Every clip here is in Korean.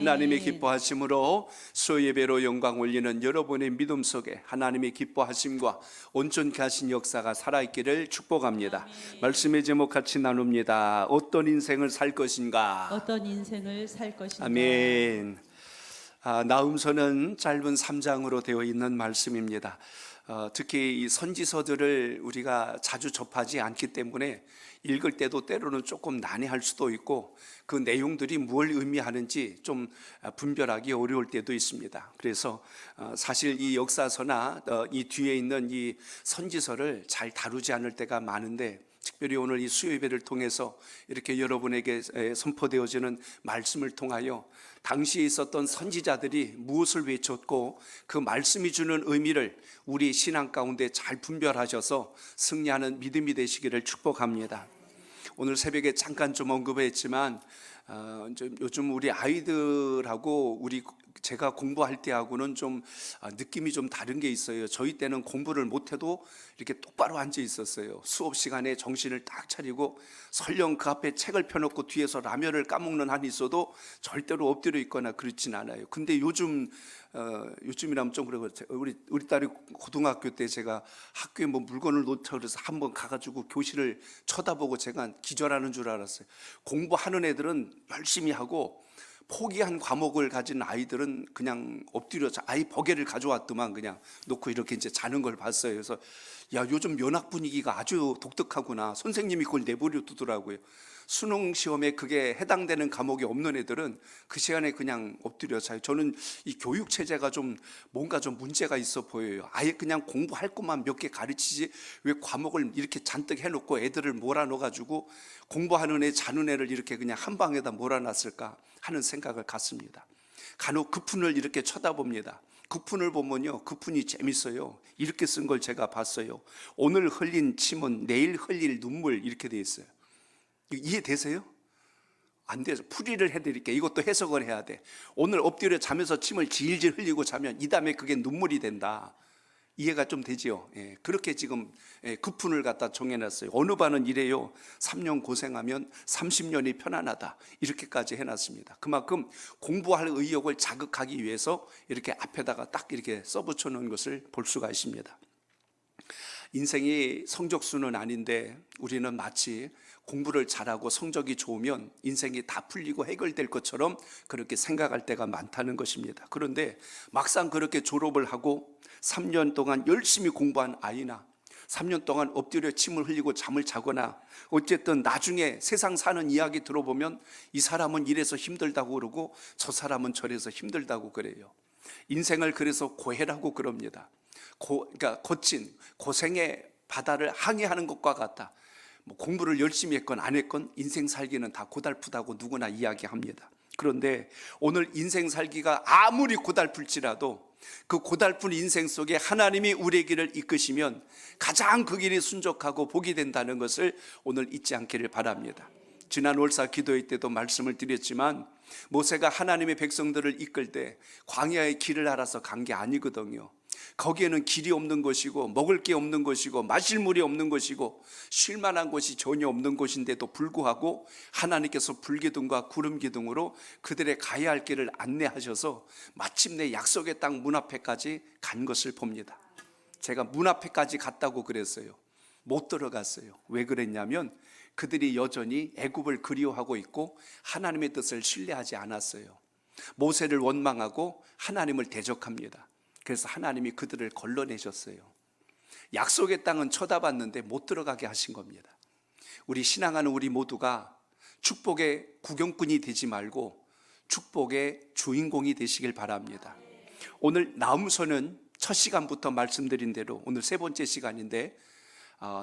하나님의 기뻐하심으로 수예배로 영광 올리는 여러분의 믿음 속에 하나님의 기뻐하심과 온전케 하신 역사가 살아있기를 축복합니다. 말씀의 제목 같이 나눕니다. 어떤 인생을 살 것인가? 어떤 인생을 살 것인가? 아멘. 나음서는 짧은 3장으로 되어 있는 말씀입니다. 특히 이 선지서들을 우리가 자주 접하지 않기 때문에 읽을 때도 때로는 조금 난해할 수도 있고 그 내용들이 뭘 의미하는지 좀 분별하기 어려울 때도 있습니다. 그래서 사실 이 역사서나 이 뒤에 있는 이 선지서를 잘 다루지 않을 때가 많은데, 특별히 오늘 이 수요예배를 통해서 이렇게 여러분에게 선포되어지는 말씀을 통하여 당시에 있었던 선지자들이 무엇을 외쳤고 그 말씀이 주는 의미를 우리 신앙 가운데 잘 분별하셔서 승리하는 믿음이 되시기를 축복합니다. 오늘 새벽에 잠깐 좀 언급했지만 요즘 우리 아이들하고 제가 공부할 때하고는 좀 느낌이 좀 다른 게 있어요. 저희 때는 공부를 못해도 이렇게 똑바로 앉아 있었어요. 수업 시간에 정신을 딱 차리고 설령 그 앞에 책을 펴놓고 뒤에서 라면을 까먹는 한이 있어도 절대로 엎드려 있거나 그렇진 않아요. 근데 요즘이라면 좀 그래요. 우리 딸이 고등학교 때 제가 학교에 뭐 물건을 놓쳐 그래서 한번 가가지고 교실을 쳐다보고 제가 기절하는 줄 알았어요. 공부하는 애들은 열심히 하고 포기한 과목을 가진 아이들은 그냥 엎드려서 아이 버개를 가져왔더만 그냥 놓고 이렇게 이제 자는 걸 봤어요. 그래서 야, 요즘 면학 분위기가 아주 독특하구나. 선생님이 그걸 내버려 두더라고요. 수능 시험에 그게 해당되는 과목이 없는 애들은 그 시간에 그냥 엎드려 자요. 저는 이 교육 체제가 좀 뭔가 좀 문제가 있어 보여요. 아예 그냥 공부할 것만 몇 개 가르치지 왜 과목을 이렇게 잔뜩 해놓고 애들을 몰아넣어가지고 공부하는 애 자는 애를 이렇게 그냥 한 방에다 몰아놨을까 하는 생각을 갖습니다. 간혹 그 푼을 이렇게 쳐다봅니다. 그 푼을 보면요, 그 푼이 재밌어요. 이렇게 쓴 걸 제가 봤어요. 오늘 흘린 침은 내일 흘릴 눈물, 이렇게 돼 있어요. 이해되세요? 안 돼서 풀이를 해드릴게요. 이것도 해석을 해야 돼. 오늘 엎드려 자면서 침을 질질 흘리고 자면 이 다음에 그게 눈물이 된다. 이해가 좀 되지요? 예, 그렇게 지금 급푼을 갖다 정해놨어요. 어느 반은 이래요. 3년 고생하면 30년이 편안하다. 이렇게까지 해놨습니다. 그만큼 공부할 의욕을 자극하기 위해서 이렇게 앞에다가 딱 이렇게 써붙여 놓은 것을 볼 수가 있습니다. 인생이 성적순은 아닌데 우리는 마치 공부를 잘하고 성적이 좋으면 인생이 다 풀리고 해결될 것처럼 그렇게 생각할 때가 많다는 것입니다. 그런데 막상 그렇게 졸업을 하고 3년 동안 열심히 공부한 아이나 3년 동안 엎드려 침을 흘리고 잠을 자거나 어쨌든 나중에 세상 사는 이야기 들어보면 이 사람은 이래서 힘들다고 그러고 저 사람은 저래서 힘들다고 그래요. 인생을 그래서 고해라고 그럽니다. 그러니까 거친 고생의 바다를 항해하는 것과 같다. 뭐 공부를 열심히 했건 안 했건 인생 살기는 다 고달프다고 누구나 이야기합니다. 그런데 오늘 인생 살기가 아무리 고달플지라도 그 고달픈 인생 속에 하나님이 우리의 길을 이끄시면 가장 그 길이 순적하고 복이 된다는 것을 오늘 잊지 않기를 바랍니다. 지난 월사 기도회 때도 말씀을 드렸지만 모세가 하나님의 백성들을 이끌 때 광야의 길을 알아서 간 게 아니거든요. 거기에는 길이 없는 것이고 먹을 게 없는 것이고 마실 물이 없는 것이고 쉴 만한 곳이 전혀 없는 곳인데도 불구하고 하나님께서 불기둥과 구름기둥으로 그들의 가야 할 길을 안내하셔서 마침내 약속의 땅 문 앞에까지 간 것을 봅니다. 제가 문 앞에까지 갔다고 그랬어요. 못 들어갔어요. 왜 그랬냐면 그들이 여전히 애굽을 그리워하고 있고 하나님의 뜻을 신뢰하지 않았어요. 모세를 원망하고 하나님을 대적합니다. 그래서 하나님이 그들을 걸러내셨어요. 약속의 땅은 쳐다봤는데 못 들어가게 하신 겁니다. 우리 신앙하는 우리 모두가 축복의 구경꾼이 되지 말고 축복의 주인공이 되시길 바랍니다. 오늘 나음서는 첫 시간부터 말씀드린 대로 오늘 세 번째 시간인데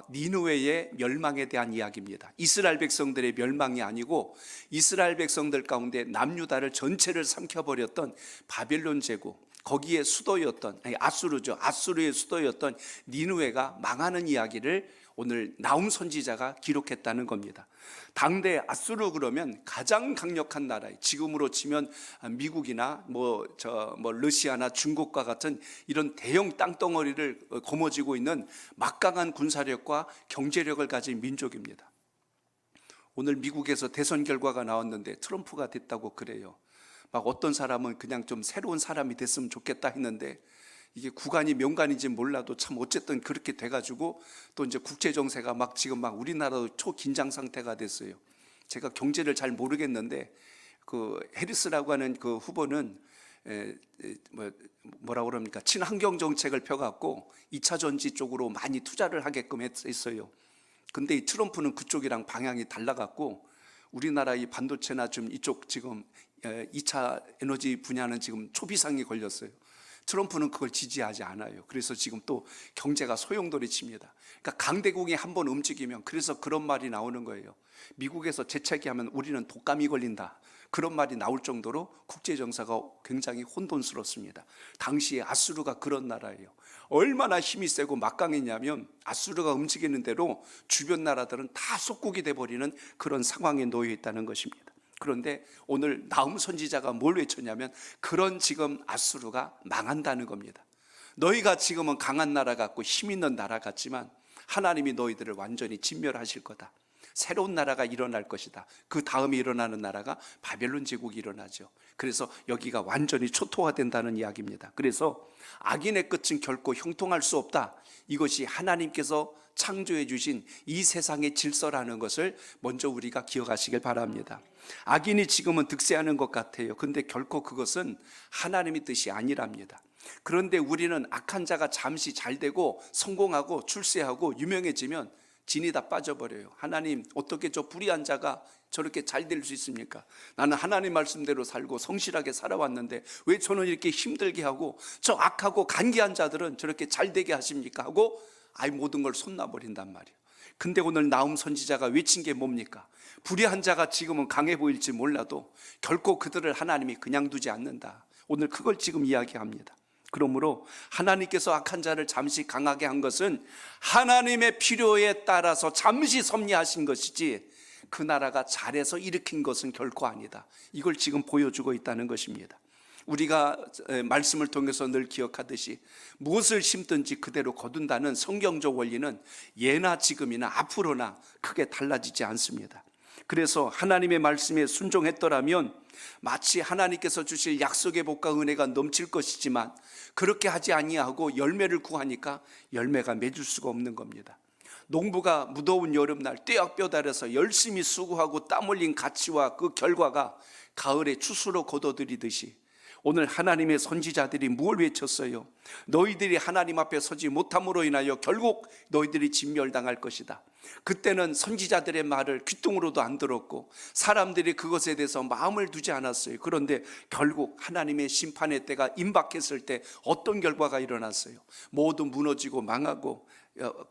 니느웨의 멸망에 대한 이야기입니다. 이스라엘 백성들의 멸망이 아니고 이스라엘 백성들 가운데 남유다를 전체를 삼켜버렸던 바벨론 제국, 거기에 수도였던 아수르죠. 아수르의 수도였던 니느웨가 망하는 이야기를 오늘 나움 선지자가 기록했다는 겁니다. 당대 아수르 그러면 가장 강력한 나라, 지금으로 치면 미국이나 러시아나 중국과 같은 이런 대형 땅덩어리를 거머쥐고 있는 막강한 군사력과 경제력을 가진 민족입니다. 오늘 미국에서 대선 결과가 나왔는데 트럼프가 됐다고 그래요. 막 어떤 사람은 그냥 좀 새로운 사람이 됐으면 좋겠다 했는데 이게 구간이 명간인지 몰라도 참 어쨌든 그렇게 돼가지고 또 이제 국제 정세가 막 지금 막 우리나라도 초긴장 상태가 됐어요. 제가 경제를 잘 모르겠는데 그 해리스라고 하는 그 후보는 뭐라고 그럽니까? 친환경 정책을 펴갖고 2차 전지 쪽으로 많이 투자를 하게끔 했어요. 근데 이 트럼프는 그쪽이랑 방향이 달라갖고 우리나라 이 반도체나 좀 이쪽 지금 2차 에너지 분야는 지금 초비상이 걸렸어요. 트럼프는 그걸 지지하지 않아요. 그래서 지금 또 경제가 소용돌이 칩니다. 그러니까 강대국이 한번 움직이면 그래서 그런 말이 나오는 거예요. 미국에서 재채기하면 우리는 독감이 걸린다. 그런 말이 나올 정도로 국제정세가 굉장히 혼돈스럽습니다. 당시에 아수르가 그런 나라예요. 얼마나 힘이 세고 막강했냐면 아수르가 움직이는 대로 주변 나라들은 다 속국이 돼버리는 그런 상황에 놓여 있다는 것입니다. 그런데 오늘 나움 선지자가 뭘 외쳤냐면 그런 지금 아수르가 망한다는 겁니다. 너희가 지금은 강한 나라 같고 힘 있는 나라 같지만 하나님이 너희들을 완전히 진멸하실 거다. 새로운 나라가 일어날 것이다. 그 다음에 일어나는 나라가 바벨론 제국이 일어나죠. 그래서 여기가 완전히 초토화된다는 이야기입니다. 그래서 악인의 끝은 결코 형통할 수 없다. 이것이 하나님께서 창조해 주신 이 세상의 질서라는 것을 먼저 우리가 기억하시길 바랍니다. 악인이 지금은 득세하는 것 같아요. 근데 결코 그것은 하나님의 뜻이 아니랍니다. 그런데 우리는 악한 자가 잠시 잘 되고 성공하고 출세하고 유명해지면 진이 다 빠져버려요. 하나님, 어떻게 저 불의한 자가 저렇게 잘 될 수 있습니까? 나는 하나님 말씀대로 살고 성실하게 살아왔는데 왜 저는 이렇게 힘들게 하고 저 악하고 간기한 자들은 저렇게 잘 되게 하십니까? 하고 모든 걸 쏟아버린단 말이에요. 근데 오늘 나움 선지자가 외친 게 뭡니까? 불의한 자가 지금은 강해 보일지 몰라도 결코 그들을 하나님이 그냥 두지 않는다. 오늘 그걸 지금 이야기합니다. 그러므로 하나님께서 악한 자를 잠시 강하게 한 것은 하나님의 필요에 따라서 잠시 섭리하신 것이지 그 나라가 잘해서 일으킨 것은 결코 아니다. 이걸 지금 보여주고 있다는 것입니다. 우리가 말씀을 통해서 늘 기억하듯이 무엇을 심든지 그대로 거둔다는 성경적 원리는 예나 지금이나 앞으로나 크게 달라지지 않습니다. 그래서 하나님의 말씀에 순종했더라면 마치 하나님께서 주실 약속의 복과 은혜가 넘칠 것이지만 그렇게 하지 아니하고 열매를 구하니까 열매가 맺을 수가 없는 겁니다. 농부가 무더운 여름날 떼약볕아래서 열심히 수고하고 땀 흘린 가치와 그 결과가 가을에 추수로 거둬들이듯이 오늘 하나님의 선지자들이 뭘 외쳤어요? 너희들이 하나님 앞에 서지 못함으로 인하여 결국 너희들이 진멸당할 것이다. 그때는 선지자들의 말을 귓등으로도 안 들었고 사람들이 그것에 대해서 마음을 두지 않았어요. 그런데 결국 하나님의 심판의 때가 임박했을 때 어떤 결과가 일어났어요? 모두 무너지고 망하고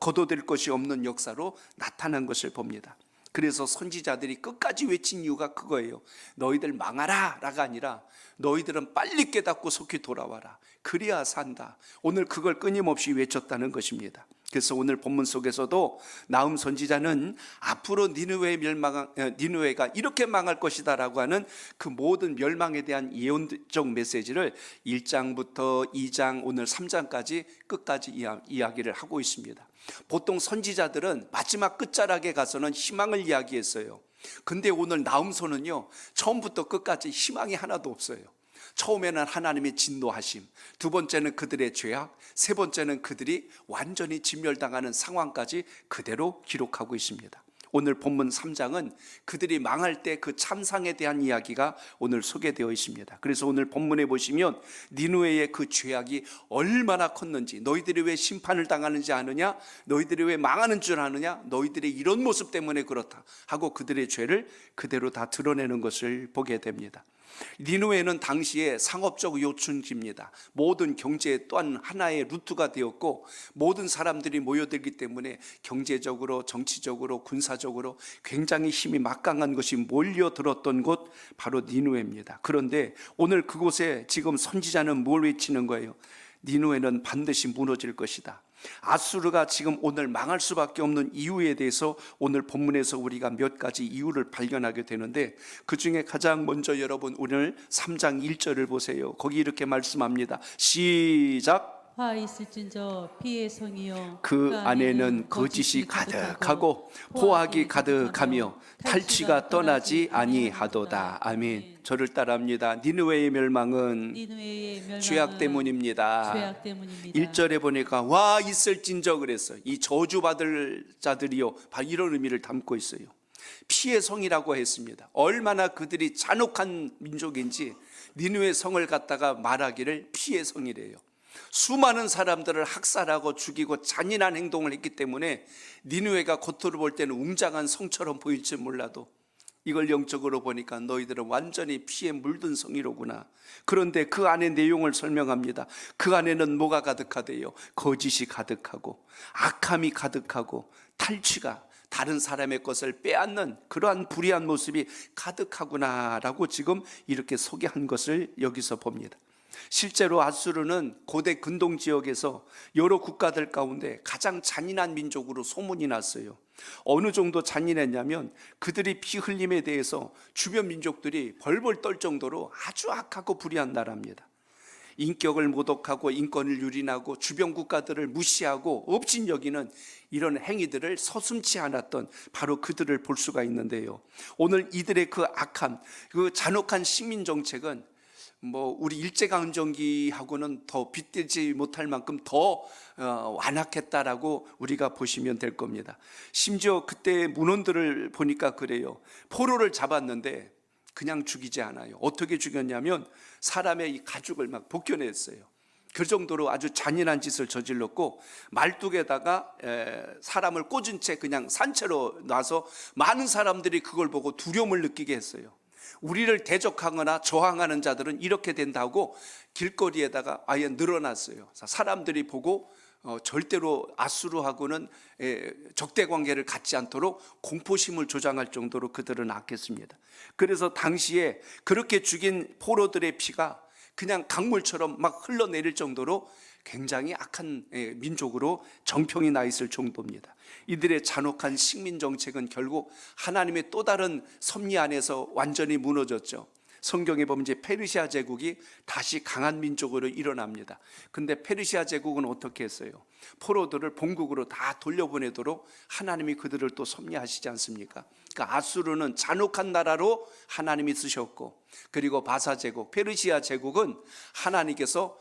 거둬들 것이 없는 역사로 나타난 것을 봅니다. 그래서 선지자들이 끝까지 외친 이유가 그거예요. 너희들 망하라 라가 아니라 너희들은 빨리 깨닫고 속히 돌아와라. 그래야 산다. 오늘 그걸 끊임없이 외쳤다는 것입니다. 그래서 오늘 본문 속에서도 나움 선지자는 앞으로 니느웨가 이렇게 망할 것이다 라고 하는 그 모든 멸망에 대한 예언적 메시지를 1장부터 2장 오늘 3장까지 끝까지 이야기를 하고 있습니다. 보통 선지자들은 마지막 끝자락에 가서는 희망을 이야기했어요. 근데 오늘 나움서는요 처음부터 끝까지 희망이 하나도 없어요. 처음에는 하나님의 진노하심, 두 번째는 그들의 죄악, 세 번째는 그들이 완전히 진멸당하는 상황까지 그대로 기록하고 있습니다. 오늘 본문 3장은 그들이 망할 때 그 참상에 대한 이야기가 오늘 소개되어 있습니다. 그래서 오늘 본문에 보시면 니느웨의 그 죄악이 얼마나 컸는지, 너희들이 왜 심판을 당하는지 아느냐, 너희들이 왜 망하는 줄 아느냐, 너희들의 이런 모습 때문에 그렇다 하고 그들의 죄를 그대로 다 드러내는 것을 보게 됩니다. 니느웨는 당시에 상업적 요충지입니다. 모든 경제의 또한 하나의 루트가 되었고 모든 사람들이 모여들기 때문에 경제적으로 정치적으로 군사적으로 굉장히 힘이 막강한 것이 몰려들었던 곳 바로 니느웨입니다. 그런데 오늘 그곳에 지금 선지자는 뭘 외치는 거예요? 니느웨는 반드시 무너질 것이다. 아수르가 지금 오늘 망할 수밖에 없는 이유에 대해서 오늘 본문에서 우리가 몇 가지 이유를 발견하게 되는데 그 중에 가장 먼저 여러분 오늘 3장 1절을 보세요. 거기 이렇게 말씀합니다. 시작. 화 있을진저 피의 성이요 그 안에는 거짓이 가득하고 포악이 가득하며 탈취가 떠나지 아니하도다. 아멘. 저를 따라합니다. 니느웨의 멸망은 니느웨의 멸망은 죄악 때문입니다. 죄악 때문입니다. 1절에 보니까 와 있을진저 그랬어요. 이 저주받을 자들이요, 바로 이런 의미를 담고 있어요. 피의 성이라고 했습니다. 얼마나 그들이 잔혹한 민족인지 니느웨 성을 갖다가 말하기를 피의 성이래요. 수많은 사람들을 학살하고 죽이고 잔인한 행동을 했기 때문에 니느웨가 겉으로 볼 때는 웅장한 성처럼 보일지 몰라도 이걸 영적으로 보니까 너희들은 완전히 피에 물든 성이로구나. 그런데 그 안에 내용을 설명합니다. 그 안에는 뭐가 가득하대요? 거짓이 가득하고 악함이 가득하고 탈취가, 다른 사람의 것을 빼앗는 그러한 불의한 모습이 가득하구나라고 지금 이렇게 소개한 것을 여기서 봅니다. 실제로 아수르는 고대 근동 지역에서 여러 국가들 가운데 가장 잔인한 민족으로 소문이 났어요. 어느 정도 잔인했냐면 그들이 피 흘림에 대해서 주변 민족들이 벌벌 떨 정도로 아주 악하고 불의한 나라입니다. 인격을 모독하고 인권을 유린하고 주변 국가들을 무시하고 업신 여기는 이런 행위들을 서슴지 않았던 바로 그들을 볼 수가 있는데요. 오늘 이들의 그 악함, 그 잔혹한 식민 정책은 우리 일제강점기하고는 더 빗대지 못할 만큼 더 완악했다라고 우리가 보시면 될 겁니다. 심지어 그때 문헌들을 보니까 그래요. 포로를 잡았는데 그냥 죽이지 않아요. 어떻게 죽였냐면 사람의 이 가죽을 막 벗겨냈어요. 그 정도로 아주 잔인한 짓을 저질렀고 말뚝에다가 사람을 꽂은 채 그냥 산채로 놔서 많은 사람들이 그걸 보고 두려움을 느끼게 했어요. 우리를 대적하거나 저항하는 자들은 이렇게 된다고 길거리에다가 아예 늘어났어요. 사람들이 보고 절대로 아수르하고는 적대 관계를 갖지 않도록 공포심을 조장할 정도로 그들은 악했습니다. 그래서 당시에 그렇게 죽인 포로들의 피가 그냥 강물처럼 막 흘러내릴 정도로 굉장히 악한 민족으로 정평이 나 있을 정도입니다. 이들의 잔혹한 식민 정책은 결국 하나님의 또 다른 섭리 안에서 완전히 무너졌죠. 성경에 보면 이제 페르시아 제국이 다시 강한 민족으로 일어납니다. 근데 페르시아 제국은 어떻게 했어요? 포로들을 본국으로 다 돌려보내도록 하나님이 그들을 또 섭리하시지 않습니까? 그러니까 아수르는 잔혹한 나라로 하나님이 쓰셨고, 그리고 바사 제국, 페르시아 제국은 하나님께서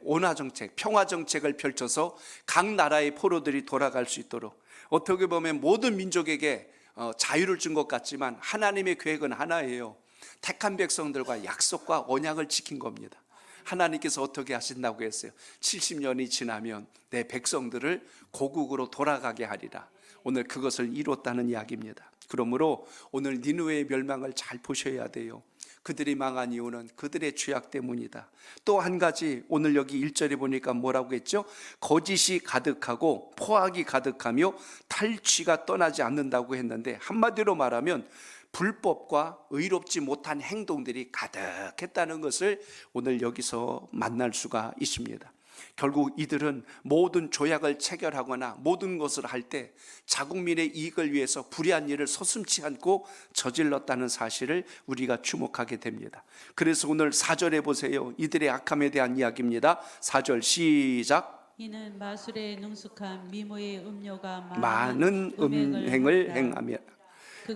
온화 정책, 평화 정책을 펼쳐서 각 나라의 포로들이 돌아갈 수 있도록, 어떻게 보면 모든 민족에게 자유를 준 것 같지만 하나님의 계획은 하나예요. 택한 백성들과 약속과 언약을 지킨 겁니다. 하나님께서 어떻게 하신다고 했어요? 70년이 지나면 내 백성들을 고국으로 돌아가게 하리라. 오늘 그것을 이뤘다는 이야기입니다. 그러므로 오늘 니느웨의 멸망을 잘 보셔야 돼요. 그들이 망한 이유는 그들의 죄악 때문이다. 또 한 가지 오늘 여기 1절에 보니까 뭐라고 했죠? 거짓이 가득하고 포악이 가득하며 탈취가 떠나지 않는다고 했는데, 한마디로 말하면 불법과 의롭지 못한 행동들이 가득했다는 것을 오늘 여기서 만날 수가 있습니다. 결국 이들은 모든 조약을 체결하거나 모든 것을 할 때 자국민의 이익을 위해서 불의한 일을 서슴지 않고 저질렀다는 사실을 우리가 주목하게 됩니다. 그래서 오늘 4절에 보세요. 이들의 악함에 대한 이야기입니다. 4절 시작. 이는 마술에 능숙한 미모의 음료가 많은 음행을 행하며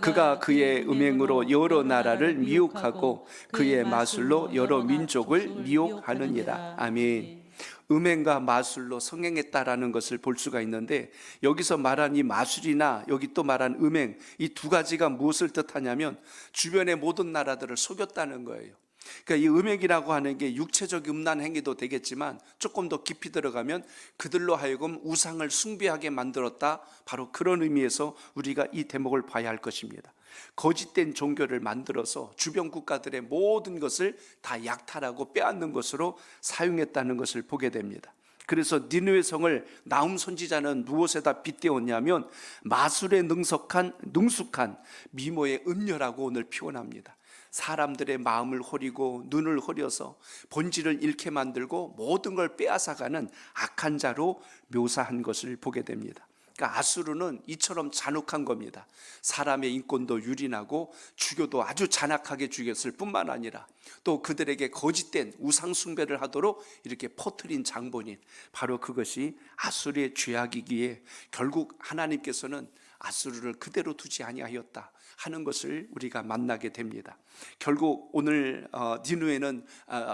그가 그의 음행으로 여러 나라를 미혹하고 그의 마술로 여러 민족을 미혹하느니라. 아멘. 음행과 마술로 성행했다라는 것을 볼 수가 있는데, 여기서 말한 이 마술이나 여기 또 말한 음행, 이 두 가지가 무엇을 뜻하냐면 주변의 모든 나라들을 속였다는 거예요. 그러니까 이 음행이라고 하는 게 육체적 음란 행위도 되겠지만 조금 더 깊이 들어가면 그들로 하여금 우상을 숭배하게 만들었다, 바로 그런 의미에서 우리가 이 대목을 봐야 할 것입니다. 거짓된 종교를 만들어서 주변 국가들의 모든 것을 다 약탈하고 빼앗는 것으로 사용했다는 것을 보게 됩니다. 그래서 니느웨 성을 나훔 선지자는 무엇에다 빗대었냐면 마술에 능숙한 미모의 음녀라고 오늘 표현합니다. 사람들의 마음을 호리고 눈을 호려서 본질을 잃게 만들고 모든 걸 빼앗아가는 악한 자로 묘사한 것을 보게 됩니다. 그러니까 아수르는 이처럼 잔혹한 겁니다. 사람의 인권도 유린하고 죽여도 아주 잔악하게 죽였을 뿐만 아니라 또 그들에게 거짓된 우상 숭배를 하도록 이렇게 퍼뜨린 장본인, 바로 그것이 아수르의 죄악이기에 결국 하나님께서는 아수르를 그대로 두지 아니하였다 하는 것을 우리가 만나게 됩니다. 결국 오늘 니느웨는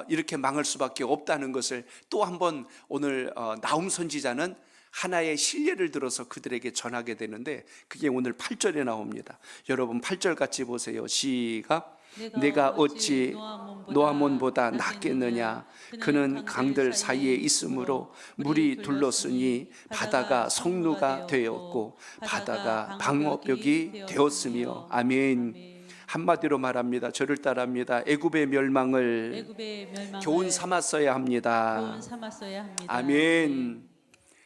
이렇게 망할 수밖에 없다는 것을 또 한번 오늘 나훔 선지자는 하나의 신뢰를 들어서 그들에게 전하게 되는데, 그게 오늘 8절에 나옵니다. 여러분 8절 같이 보세요. 시각. 내가 어찌 노아몬보다 낫겠느냐. 그는 강들 사이에 있으므로 물이 둘렀으니 바다가 성루가 되었고 바다가 방어벽이 되었으며. 아멘. 한마디로 말합니다. 저를 따라합니다. 애굽의 멸망을 교훈 삼았어야 합니다. 아멘.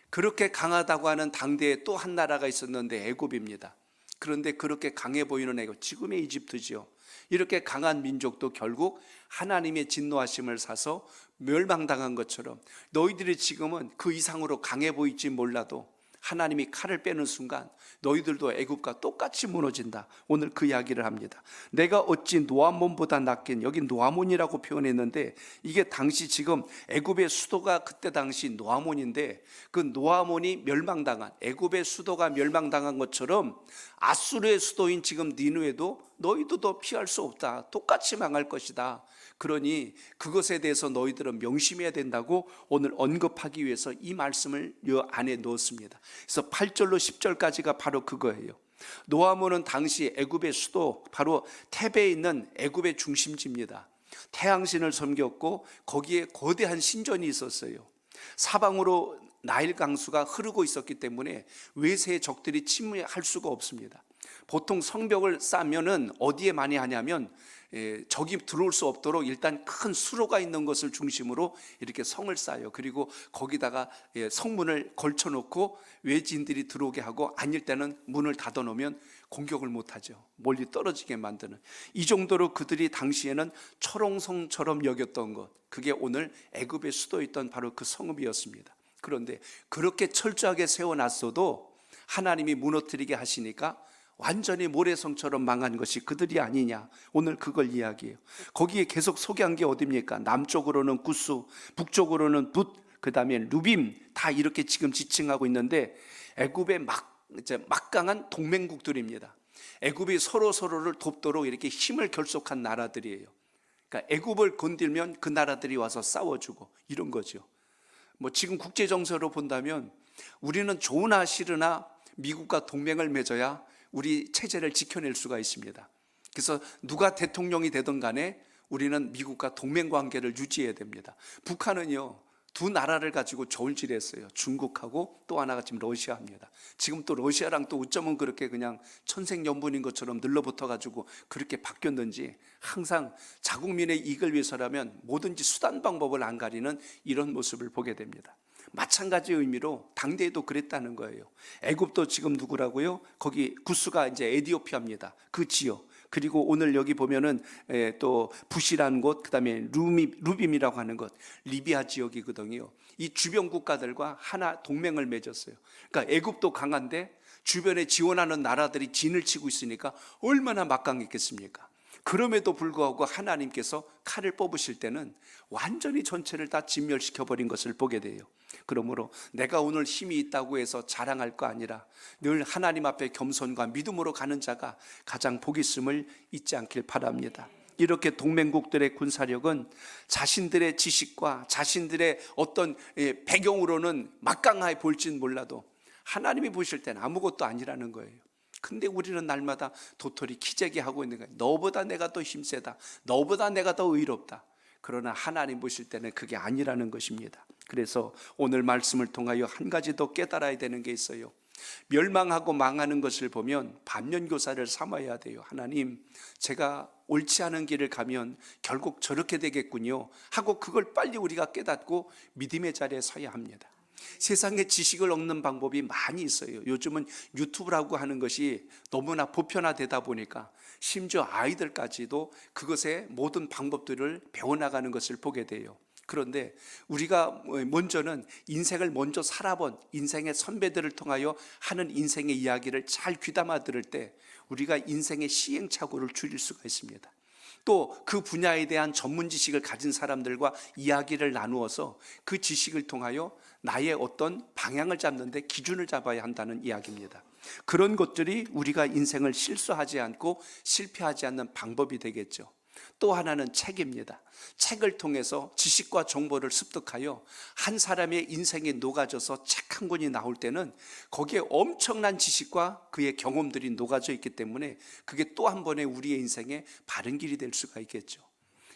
그렇게 강하다고 하는 당대에 또 한 나라가 있었는데 애굽입니다. 그런데 그렇게 강해 보이는 애굽, 지금의 이집트지요. 이렇게 강한 민족도 결국 하나님의 진노하심을 사서 멸망당한 것처럼 너희들이 지금은 그 이상으로 강해 보일지 몰라도 하나님이 칼을 빼는 순간 너희들도 애굽과 똑같이 무너진다. 오늘 그 이야기를 합니다. 내가 어찌 노아몬보다 낫겠냐. 여기 노아몬이라고 표현했는데 이게 당시 지금 애굽의 수도가 그때 당시 노아몬인데, 그 노아몬이 멸망당한, 애굽의 수도가 멸망당한 것처럼 아수르의 수도인 지금 니느웨도 너희도 더 피할 수 없다. 똑같이 망할 것이다. 그러니 그것에 대해서 너희들은 명심해야 된다고 오늘 언급하기 위해서 이 말씀을 이 안에 넣었습니다. 그래서 8절로 10절까지가 바로 그거예요. 노아몬은 당시 애굽의 수도, 바로 테베에 있는 애굽의 중심지입니다. 태양신을 섬겼고 거기에 거대한 신전이 있었어요. 사방으로 나일 강수가 흐르고 있었기 때문에 외세의 적들이 침입할 수가 없습니다. 보통 성벽을 쌓으면은 어디에 많이 하냐면 적이 들어올 수 없도록 일단 큰 수로가 있는 것을 중심으로 이렇게 성을 쌓아요. 그리고 거기다가 성문을 걸쳐놓고 외지인들이 들어오게 하고, 아닐 때는 문을 닫아놓으면 공격을 못하죠. 멀리 떨어지게 만드는, 이 정도로 그들이 당시에는 철옹성처럼 여겼던 것, 그게 오늘 애굽의 수도였던 바로 그 성읍이었습니다. 그런데 그렇게 철저하게 세워놨어도 하나님이 무너뜨리게 하시니까 완전히 모래성처럼 망한 것이 그들이 아니냐. 오늘 그걸 이야기해요. 거기에 계속 소개한 게 어디입니까? 남쪽으로는 구스, 북쪽으로는 붓, 그 다음에 루빔, 다 이렇게 지금 지칭하고 있는데 애굽의 막강한 동맹국들입니다. 애굽이 서로를 돕도록 이렇게 힘을 결속한 나라들이에요. 그러니까 애굽을 건들면 그 나라들이 와서 싸워주고 이런 거죠. 뭐 지금 국제 정세로 본다면 우리는 좋으나 싫으나 미국과 동맹을 맺어야 우리 체제를 지켜낼 수가 있습니다. 그래서 누가 대통령이 되든 간에 우리는 미국과 동맹 관계를 유지해야 됩니다. 북한은요, 두 나라를 가지고 저울질했어요. 중국하고 또 하나가 지금 러시아입니다. 지금 또 러시아랑 또 어쩌면 그렇게 그냥 천생연분인 것처럼 늘러붙어 가지고 그렇게 바뀌었는지, 항상 자국민의 이익을 위해서라면 뭐든지 수단 방법을 안 가리는 이런 모습을 보게 됩니다. 마찬가지 의미로 당대에도 그랬다는 거예요. 애굽도 지금 누구라고요? 거기 구스가 이제 에티오피아입니다. 그 지역. 그리고 오늘 여기 보면은 또 붓이라는 곳, 그 다음에 루빔이라고 하는 곳, 리비아 지역이거든요. 이 주변 국가들과 하나 동맹을 맺었어요. 그러니까 애굽도 강한데 주변에 지원하는 나라들이 진을 치고 있으니까 얼마나 막강했겠습니까? 그럼에도 불구하고 하나님께서 칼을 뽑으실 때는 완전히 전체를 다 진멸시켜버린 것을 보게 돼요. 그러므로 내가 오늘 힘이 있다고 해서 자랑할 거 아니라 늘 하나님 앞에 겸손과 믿음으로 가는 자가 가장 복 있음을 잊지 않길 바랍니다. 이렇게 동맹국들의 군사력은 자신들의 지식과 자신들의 어떤 배경으로는 막강하게 볼진 몰라도 하나님이 보실 때는 아무것도 아니라는 거예요. 근데 우리는 날마다 도토리 키재기 하고 있는 거예요. 너보다 내가 더 힘세다, 너보다 내가 더 의롭다. 그러나 하나님 보실 때는 그게 아니라는 것입니다. 그래서 오늘 말씀을 통하여 한 가지 더 깨달아야 되는 게 있어요. 멸망하고 망하는 것을 보면 반면교사를 삼아야 돼요. 하나님, 제가 옳지 않은 길을 가면 결국 저렇게 되겠군요 하고 그걸 빨리 우리가 깨닫고 믿음의 자리에 서야 합니다. 세상에 지식을 얻는 방법이 많이 있어요. 요즘은 유튜브라고 하는 것이 너무나 보편화되다 보니까 심지어 아이들까지도 그것의 모든 방법들을 배워나가는 것을 보게 돼요. 그런데 우리가 먼저는 인생을 먼저 살아본 인생의 선배들을 통하여 하는 인생의 이야기를 잘 귀담아 들을 때 우리가 인생의 시행착오를 줄일 수가 있습니다. 또 그 분야에 대한 전문 지식을 가진 사람들과 이야기를 나누어서 그 지식을 통하여 나의 어떤 방향을 잡는 데 기준을 잡아야 한다는 이야기입니다. 그런 것들이 우리가 인생을 실수하지 않고 실패하지 않는 방법이 되겠죠. 또 하나는 책입니다. 책을 통해서 지식과 정보를 습득하여 한 사람의 인생에 녹아져서 책 한 권이 나올 때는 거기에 엄청난 지식과 그의 경험들이 녹아져 있기 때문에 그게 또 한 번의 우리의 인생의 바른 길이 될 수가 있겠죠.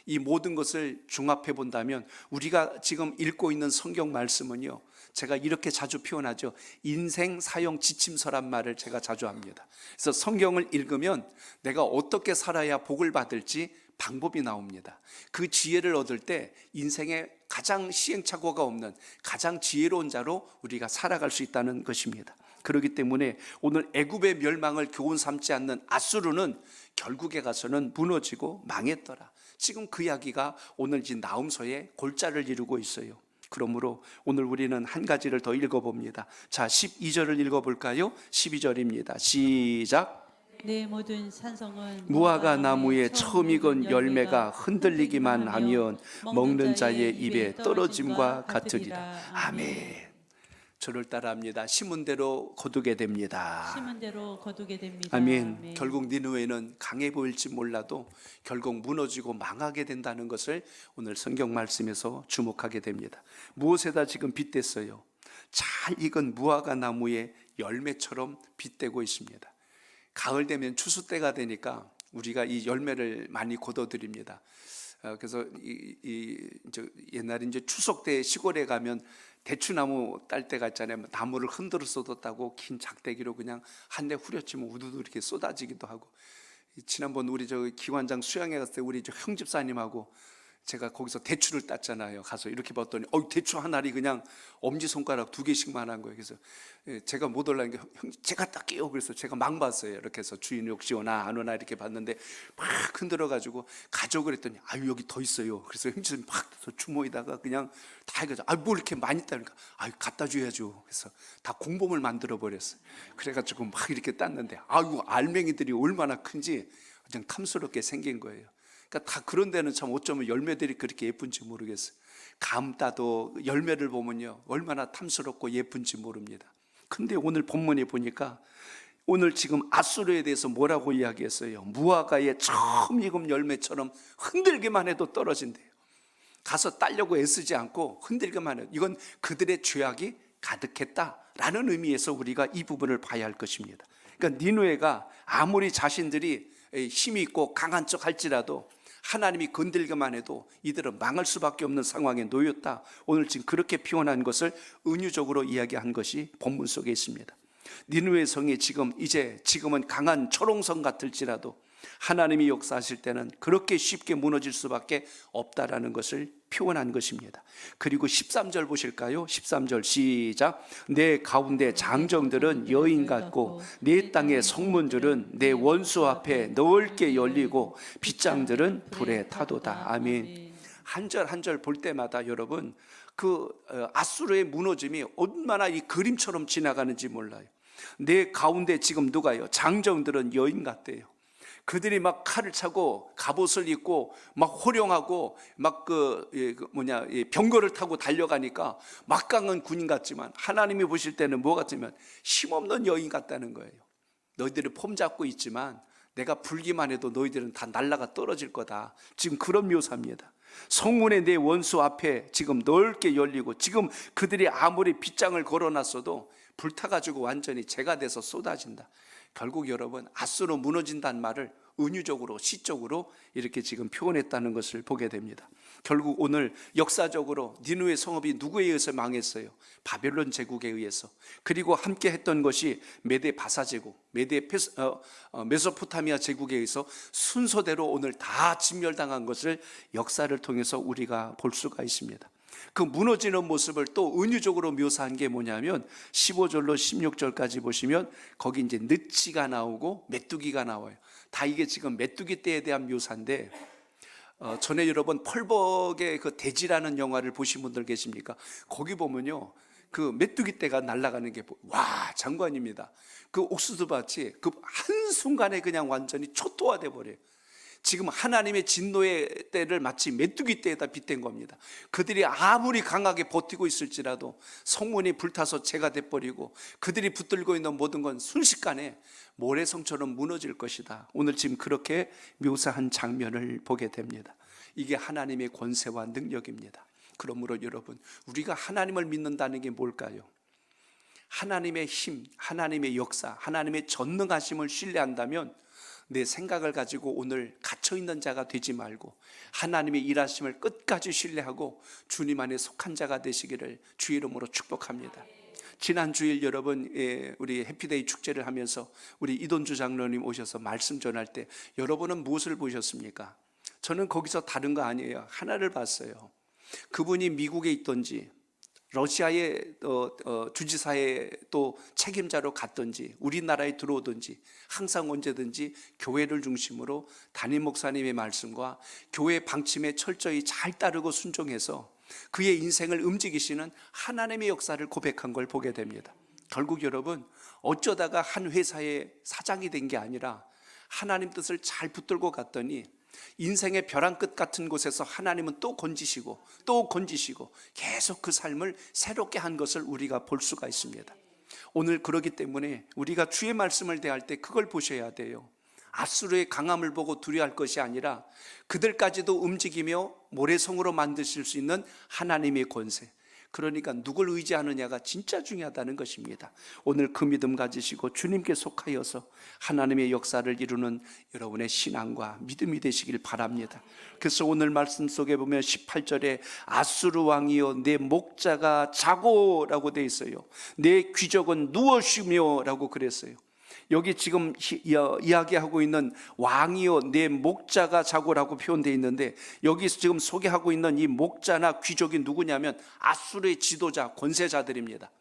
이 모든 것을 종합해 본다면 우리가 지금 읽고 있는 성경 말씀은요, 제가 이렇게 자주 표현하죠. 인생 사용 지침서란 말을 제가 자주 합니다. 그래서 성경을 읽으면 내가 어떻게 살아야 복을 받을지 방법이 나옵니다. 그 지혜를 얻을 때 인생에 가장 시행착오가 없는 가장 지혜로운 자로 우리가 살아갈 수 있다는 것입니다. 그렇기 때문에 오늘 애굽의 멸망을 교훈 삼지 않는 아수르는 결국에 가서는 무너지고 망했더라. 지금 그 이야기가 오늘 이 나훔서의 골자를 이루고 있어요. 그러므로 오늘 우리는 한 가지를 더 읽어봅니다. 자, 12절을 읽어볼까요? 12절입니다. 시작. 내 모든 산성은 무화과 나무에 처음 익은 열매가 흔들리기만 하면 먹는 자의 입에 떨어짐과 같으리라. 아멘. 저를 따라합니다. 심은 대로 거두게 됩니다. 심은 대로 거두게 됩니다. 아멘. 결국 니느웨는 강해 보일지 몰라도 결국 무너지고 망하게 된다는 것을 오늘 성경 말씀에서 주목하게 됩니다. 무엇에다 지금 빗댔어요? 잘 익은 무화과 나무의 열매처럼 빗대고 있습니다. 가을 되면 추수 때가 되니까 우리가 이 열매를 많이 거둬들입니다. 그래서 옛날에 이제 추석 때 시골에 가면 대추나무 딸 때가 있잖아요. 나무를 흔들어 쏟았다고 긴 작대기로 그냥 한 대 후려치면 우두두 이렇게 쏟아지기도 하고. 지난번 우리 기관장 수양회 갔을 때 우리 형 집사님하고 제가 거기서 대추를 땄잖아요. 가서 이렇게 봤더니 대추 한 알이 그냥 엄지손가락 2개씩만 한 거예요. 그래서 제가 못 올라간 게 형 제가 딸게요. 그래서 제가 막 봤어요. 이렇게 해서 주인 혹시 오나 안 오나 이렇게 봤는데 막 흔들어 가지고 가져오고 그랬더니 여기 더 있어요. 그래서 형집사님 막 주머니다가 그냥 다 해가지고 뭘 이렇게 많이 따니까 갖다 줘야죠. 그래서 다 공범을 만들어 버렸어요. 그래가지고 막 이렇게 땄는데 알맹이들이 얼마나 큰지 그냥 탐스럽게 생긴 거예요. 그러니까 다 그런 데는 참 어쩌면 열매들이 그렇게 예쁜지 모르겠어요. 감 따도 열매를 보면요 얼마나 탐스럽고 예쁜지 모릅니다. 근데 오늘 본문에 보니까 오늘 지금 아수르에 대해서 뭐라고 이야기했어요? 무화과의 처음 익은 열매처럼 흔들기만 해도 떨어진대요. 가서 따려고 애쓰지 않고 흔들기만 해도 이건 그들의 죄악이 가득했다라는 의미에서 우리가 이 부분을 봐야 할 것입니다. 그러니까 니느웨가 아무리 자신들이 힘이 있고 강한 척 할지라도 하나님이 건들기만 해도 이들은 망할 수밖에 없는 상황에 놓였다. 오늘 지금 그렇게 표현한 것을 은유적으로 이야기한 것이 본문 속에 있습니다. 니느웨 성이 지금은 강한 초롱성 같을지라도 하나님이 역사하실 때는 그렇게 쉽게 무너질 수밖에 없다라는 것을 표현한 것입니다. 그리고 13절 보실까요? 13절 시작. 내 가운데 장정들은 여인 같고 내 땅의 성문들은 내 원수 앞에 넓게 열리고 빗장들은 불에 타도다. 아멘. 한 절 한 절 볼 때마다 여러분 아수르의 무너짐이 얼마나 이 그림처럼 지나가는지 몰라요. 내 가운데 지금 누가요? 장정들은 여인 같대요. 그들이 막 칼을 차고 갑옷을 입고 막 호령하고 막 병거를 타고 달려가니까 막강한 군인 같지만 하나님이 보실 때는 뭐 같으면 힘없는 여인 같다는 거예요. 너희들이 폼 잡고 있지만 내가 불기만 해도 너희들은 다 날아가 떨어질 거다. 지금 그런 묘사입니다. 성문에 내 원수 앞에 지금 넓게 열리고 지금 그들이 아무리 빗장을 걸어놨어도 불타가지고 완전히 재가 돼서 쏟아진다. 결국 여러분 아수르 무너진다는 말을 은유적으로 시적으로 이렇게 지금 표현했다는 것을 보게 됩니다. 결국 오늘 역사적으로 니느웨 성읍이 누구에 의해서 망했어요? 바벨론 제국에 의해서. 그리고 함께 했던 것이 메데 바사 제국, 메소포타미아 제국에 의해서 순서대로 오늘 다 진멸당한 것을 역사를 통해서 우리가 볼 수가 있습니다. 그 무너지는 모습을 또 은유적으로 묘사한 게 뭐냐면 15절로 16절까지 보시면 거기 이제 느치가 나오고 메뚜기가 나와요. 다 이게 지금 메뚜기 떼에 대한 묘사인데 전에 여러분 펄벅의 그 돼지라는 영화를 보신 분들 계십니까? 거기 보면요, 그 메뚜기 떼가 날아가는 게 와 장관입니다. 그 옥수수밭이 그 한순간에 그냥 완전히 초토화돼 버려요. 지금 하나님의 진노의 때를 마치 메뚜기 떼에다 빗댄 겁니다. 그들이 아무리 강하게 버티고 있을지라도 성문이 불타서 재가 돼버리고 그들이 붙들고 있는 모든 건 순식간에 모래성처럼 무너질 것이다. 오늘 지금 그렇게 묘사한 장면을 보게 됩니다. 이게 하나님의 권세와 능력입니다. 그러므로 여러분, 우리가 하나님을 믿는다는 게 뭘까요? 하나님의 힘, 하나님의 역사, 하나님의 전능하심을 신뢰한다면 내 생각을 가지고 오늘 갇혀있는 자가 되지 말고 하나님의 일하심을 끝까지 신뢰하고 주님 안에 속한 자가 되시기를 주의 이름으로 축복합니다. 지난 주일 여러분, 우리 해피데이 축제를 하면서 우리 이돈주 장로님 오셔서 말씀 전할 때 여러분은 무엇을 보셨습니까? 저는 거기서 다른 거 아니에요. 하나를 봤어요. 그분이 미국에 있던지 러시아의 주지사의 또 책임자로 갔든지 우리나라에 들어오든지 항상 언제든지 교회를 중심으로 담임 목사님의 말씀과 교회 방침에 철저히 잘 따르고 순종해서 그의 인생을 움직이시는 하나님의 역사를 고백한 걸 보게 됩니다. 결국 여러분, 어쩌다가 한 회사의 사장이 된 게 아니라 하나님 뜻을 잘 붙들고 갔더니 인생의 벼랑 끝 같은 곳에서 하나님은 또 건지시고 또 건지시고 계속 그 삶을 새롭게 한 것을 우리가 볼 수가 있습니다. 오늘 그러기 때문에 우리가 주의 말씀을 대할 때 그걸 보셔야 돼요. 아수르의 강함을 보고 두려워할 것이 아니라 그들까지도 움직이며 모래성으로 만드실 수 있는 하나님의 권세, 그러니까 누굴 의지하느냐가 진짜 중요하다는 것입니다. 오늘 그 믿음 가지시고 주님께 속하여서 하나님의 역사를 이루는 여러분의 신앙과 믿음이 되시길 바랍니다. 그래서 오늘 말씀 속에 보면 18절에 아수르 왕이여 내 목자가 자고라고 되어 있어요. 내 귀족은 누워 쉬며 라고 그랬어요. 여기 지금 이야기하고 있는 왕이요 내 목자가 자고라고 표현되어 있는데, 여기 지금 소개하고 있는 이 목자나 귀족이 누구냐면 아수르의 지도자, 권세자들입니다.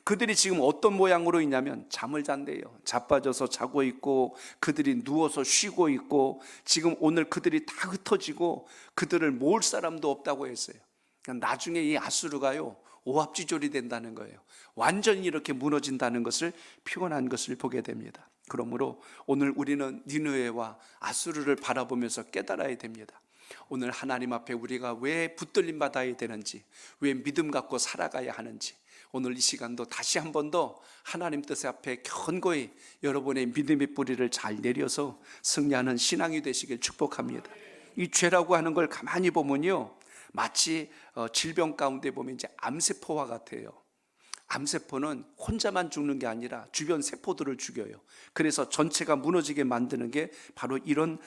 그들이 지금 어떤 모양으로 있냐면 잠을 잔대요. 자빠져서 자고 있고 그들이 누워서 쉬고 있고, 지금 오늘 그들이 다 흩어지고 그들을 모을 사람도 없다고 했어요. 그러니까 나중에 이 아수르가요 오합지졸이 된다는 거예요. 완전히 이렇게 무너진다는 것을 표현한 것을 보게 됩니다. 그러므로 오늘 우리는 니느웨와 아수르를 바라보면서 깨달아야 됩니다. 오늘 하나님 앞에 우리가 왜 붙들림 받아야 되는지, 왜 믿음 갖고 살아가야 하는지, 오늘 이 시간도 다시 한 번 더 하나님 뜻 앞에 견고히 여러분의 믿음의 뿌리를 잘 내려서 승리하는 신앙이 되시길 축복합니다. 이 죄라고 하는 걸 가만히 보면요, 마치 질병 가운데 보면 이제 암세포와 같아요. 암세포는 혼자만 죽는 게 아니라 주변 세포들을 죽여요. 그래서 전체가 무너지게 만드는 게 바로 이런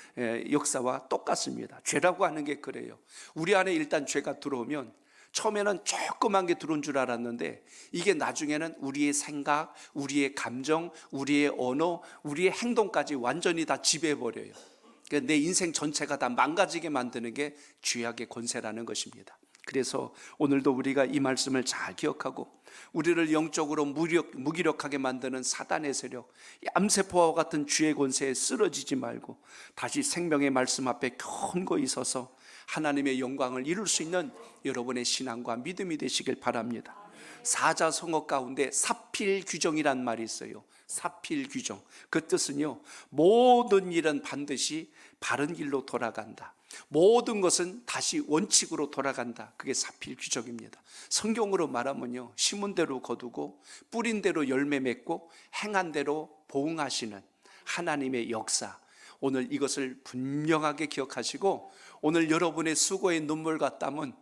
역사와 똑같습니다. 죄라고 하는 게 그래요. 우리 안에 일단 죄가 들어오면 처음에는 조그만 게 들어온 줄 알았는데 이게 나중에는 우리의 생각, 우리의 감정, 우리의 언어, 우리의 행동까지 완전히 다 지배해버려요. 내 인생 전체가 다 망가지게 만드는 게 죄악의 권세라는 것입니다. 그래서 오늘도 우리가 이 말씀을 잘 기억하고 우리를 영적으로 무기력하게 만드는 사단의 세력, 암세포와 같은 죄의 권세에 쓰러지지 말고 다시 생명의 말씀 앞에 견고히 서서 하나님의 영광을 이룰 수 있는 여러분의 신앙과 믿음이 되시길 바랍니다. 사자성어 가운데 사필규정이란 말이 있어요. 사필규정, 그 뜻은요, 모든 일은 반드시 바른 길로 돌아간다, 모든 것은 다시 원칙으로 돌아간다. 그게 사필규정입니다. 성경으로 말하면요, 심은 대로 거두고 뿌린 대로 열매 맺고 행한 대로 보응하시는 하나님의 역사, 오늘 이것을 분명하게 기억하시고 오늘 여러분의 수고의 눈물과 땀은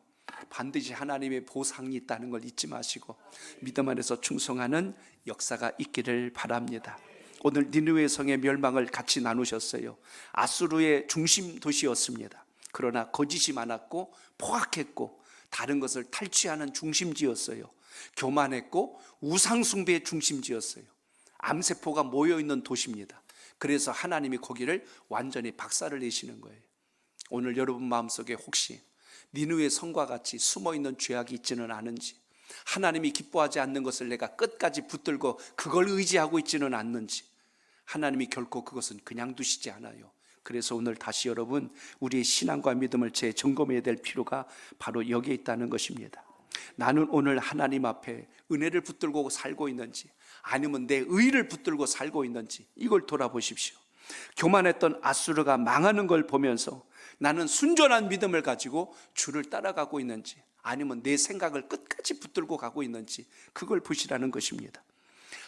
반드시 하나님의 보상이 있다는 걸 잊지 마시고 믿음 안에서 충성하는 역사가 있기를 바랍니다. 오늘 니느웨 성의 멸망을 같이 나누셨어요. 아수르의 중심 도시였습니다. 그러나 거짓이 많았고 포악했고 다른 것을 탈취하는 중심지였어요. 교만했고 우상숭배의 중심지였어요. 암세포가 모여있는 도시입니다. 그래서 하나님이 거기를 완전히 박살을 내시는 거예요. 오늘 여러분 마음속에 혹시 니느웨 성과 같이 숨어있는 죄악이 있지는 않은지, 하나님이 기뻐하지 않는 것을 내가 끝까지 붙들고 그걸 의지하고 있지는 않는지, 하나님이 결코 그것은 그냥 두시지 않아요. 그래서 오늘 다시 여러분 우리의 신앙과 믿음을 재점검해야 될 필요가 바로 여기에 있다는 것입니다. 나는 오늘 하나님 앞에 은혜를 붙들고 살고 있는지 아니면 내 의를 붙들고 살고 있는지 이걸 돌아보십시오. 교만했던 아수르가 망하는 걸 보면서 나는 순전한 믿음을 가지고 주를 따라가고 있는지 아니면 내 생각을 끝까지 붙들고 가고 있는지 그걸 보시라는 것입니다.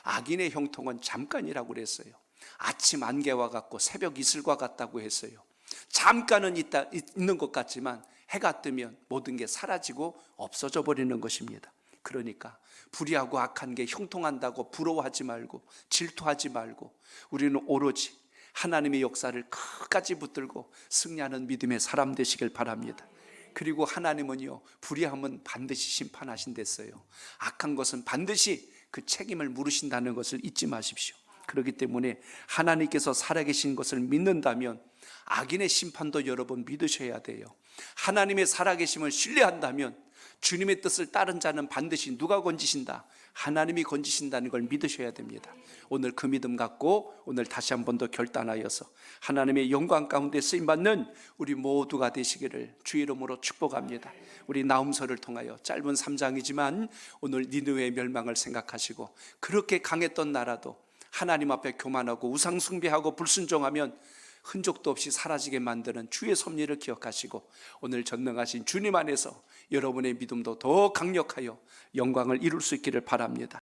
악인의 형통은 잠깐이라고 그랬어요. 아침 안개와 같고 새벽 이슬과 같다고 했어요. 잠깐은 있는 것 같지만 해가 뜨면 모든 게 사라지고 없어져 버리는 것입니다. 그러니까 불의하고 악한 게 형통한다고 부러워하지 말고 질투하지 말고 우리는 오로지 하나님의 역사를 끝까지 붙들고 승리하는 믿음의 사람 되시길 바랍니다. 그리고 하나님은요, 불의함은 반드시 심판하신댔어요. 악한 것은 반드시 그 책임을 물으신다는 것을 잊지 마십시오. 그렇기 때문에 하나님께서 살아계신 것을 믿는다면 악인의 심판도 여러분 믿으셔야 돼요. 하나님의 살아계심을 신뢰한다면 주님의 뜻을 따른 자는 반드시 누가 건지신다? 하나님이 건지신다는 걸 믿으셔야 됩니다. 오늘 그 믿음 갖고 오늘 다시 한 번 더 결단하여서 하나님의 영광 가운데 쓰임받는 우리 모두가 되시기를 주의 이름으로 축복합니다. 우리 나훔서를 통하여 짧은 3장이지만 오늘 니느웨의 멸망을 생각하시고 그렇게 강했던 나라도 하나님 앞에 교만하고 우상 숭배하고 불순종하면 흔적도 없이 사라지게 만드는 주의 섭리를 기억하시고 오늘 전능하신 주님 안에서 여러분의 믿음도 더 강력하여 영광을 이룰 수 있기를 바랍니다.